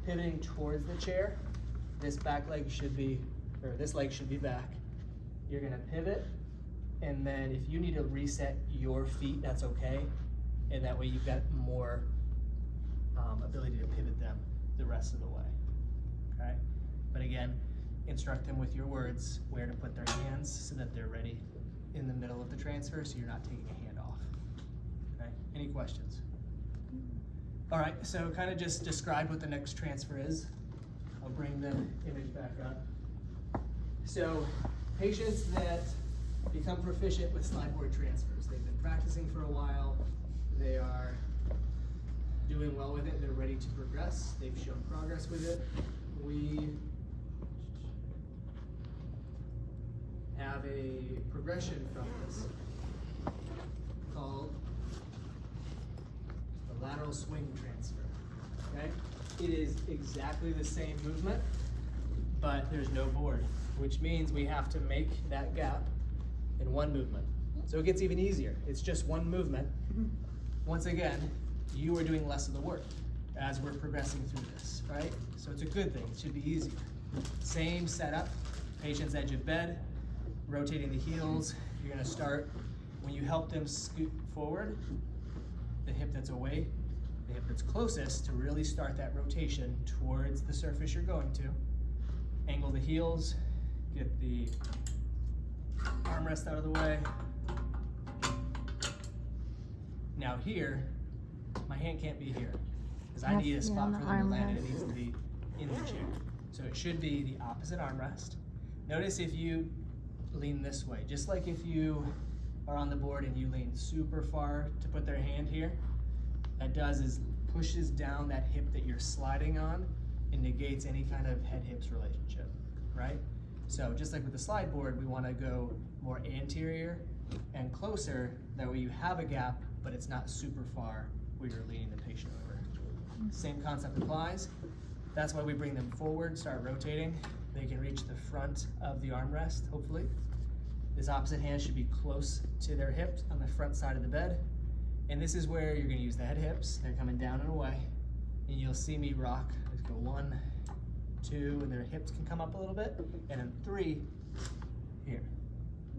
pivoting towards the chair. This back leg should be, or this leg should be back. You're gonna pivot, and then if you need to reset your feet, that's okay. And that way you've got more ability to pivot them the rest of the way, okay? But again, instruct them with your words where to put their hands so that they're ready in the middle of the transfer so you're not taking a hand off, okay? Any questions? All right, so kind of just describe what the next transfer is. I'll bring the image back up. So patients that become proficient with slide board transfers, they've been practicing for a while, they are doing well with it, they're ready to progress, they've shown progress with it. We have a progression from this called the lateral swing transfer, okay? It is exactly the same movement, but there's no board, which means we have to make that gap in one movement. So it gets even easier. It's just one movement. Once again, you are doing less of the work as we're progressing through this, right? So it's a good thing. It should be easier. Same setup, patient's edge of bed, rotating the heels. You're gonna start, when you help them scoot forward, the hip that's away, the hip that's closest to really start that rotation towards the surface you're going to. Angle the heels, get the armrest out of the way. Now here, my hand can't be here because I need a spot for them to land and it needs to be in the chair. So it should be the opposite armrest. Notice if you lean this way, just like if you are on the board and you lean super far to put their hand here, that does is pushes down that hip that you're sliding on and negates any kind of head-hips relationship, right? So just like with the slide board, we want to go more anterior and closer, that way you have a gap, but it's not super far where you're leaning the patient over. Same concept applies. That's why we bring them forward, start rotating. They can reach the front of the armrest, hopefully. This opposite hand should be close to their hips on the front side of the bed. And this is where you're gonna use the head hips. They're coming down and away. And you'll see me rock. Let's go 1, 2, and their hips can come up a little bit. And then 3, here,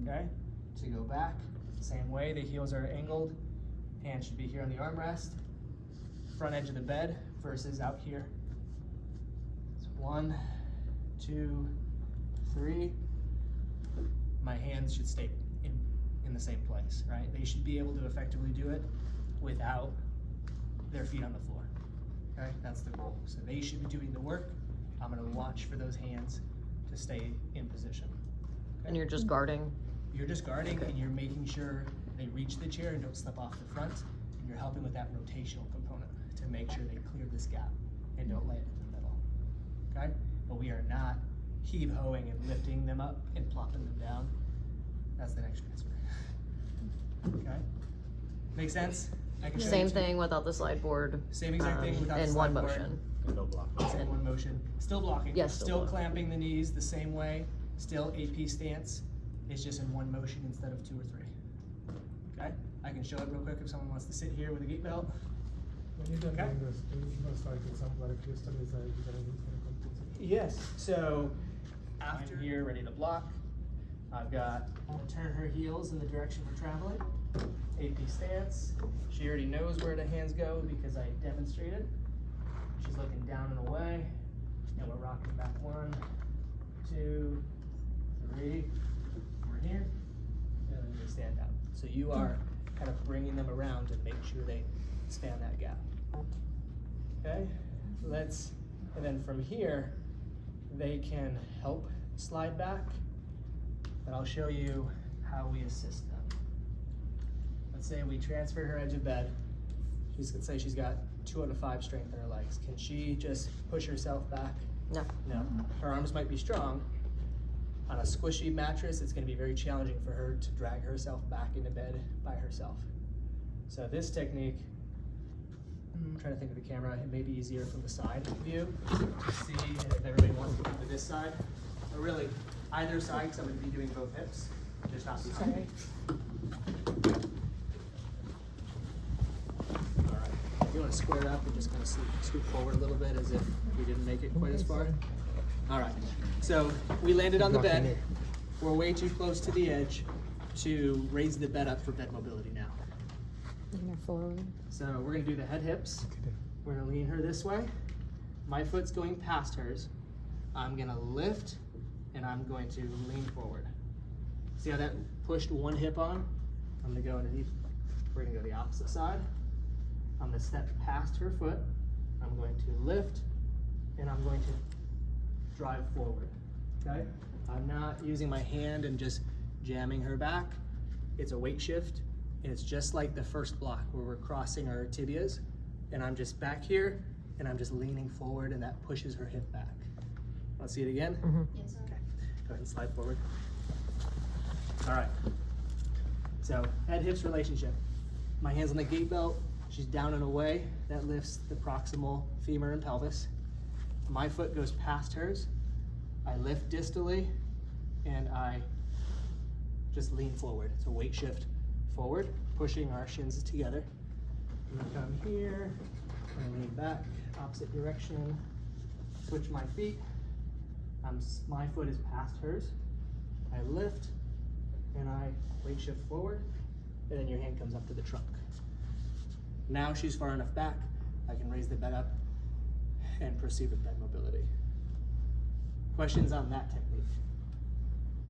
okay? To go back, same way, the heels are angled. Hand should be here on the armrest. Front edge of the bed versus out here. It's 1, 2, 3. My hands should stay in the same place, right? They should be able to effectively do it without their feet on the floor, okay? That's the goal. So they should be doing the work. I'm gonna watch for those hands to stay in position. Okay? And you're just guarding? You're just guarding and you're making sure they reach the chair and don't slip off the front. And you're helping with that rotational component to make sure they clear this gap and don't land in the middle, okay? But we are not heave-hoeing and lifting them up and plopping them down. That's the next transfer. Okay? Make sense? I can show Same you two. thing without the slide board. Same exact thing without the in slide one board. motion. No block. Same one motion. Still blocking. Yes, still Still blocking. clamping the knees the same way. Still AP stance. It's just in one motion instead of 2 or 3. Okay? I can show it real quick if someone wants to sit here with a gait belt. When you Okay. doing this, do you most likely something like crystal is Yes, so after here, ready to block, I've got, I'm gonna turn her heels in the direction we're traveling. AP stance. She already knows where the hands go because I demonstrated. She's looking down and away, and we're rocking back 1, 2, 3. We're here, and then we stand down. So you are kind of bringing them around to make sure they span that gap. Okay, and then from here, they can help slide back, but I'll show you how we assist them. Let's say we transfer her edge of bed. Let's say she's got 2 out of 5 strength in her legs. Can she just push herself back? No. No. Her arms might be strong. On a squishy mattress, it's gonna be very challenging for her to drag herself back into bed by herself. So this technique, I'm trying to think of the camera, it may be easier from the side view to see if everybody wants to come to this side, or really either side, because I'm going to be doing both hips, just not this side. All right, if you want to to square up and just kind of scoot forward a little bit as if we didn't make it quite as far. All right, so we landed on the bed. We're way too close to the edge to raise the bed up for bed mobility now. Lean her forward. So we're gonna do the head hips. We're gonna lean her this way. My foot's going past hers. I'm gonna lift and I'm going to lean forward. See how that pushed one hip on? I'm gonna go underneath. We're gonna go the opposite side. I'm gonna step past her foot. I'm going to lift and I'm going to drive forward, okay? I'm not using my hand and just jamming her back. It's a weight shift. And it's just like the first block where we're crossing our tibias and I'm just back here and I'm just leaning forward and that pushes her hip back. Want to see it again? Yes. Okay, go ahead and slide forward. All right, so head-hips relationship. My hand's on the gait belt, she's down and away. That lifts the proximal femur and pelvis. My foot goes past hers. I lift distally and I just lean forward. It's a weight shift forward, pushing our shins together. I'm gonna come here and lean back, opposite direction. Switch my feet. My foot is past hers. I lift and I weight shift forward, and then your hand comes up to the trunk. Now she's far enough back, I can raise the bed up and proceed with bed mobility. Questions on that technique?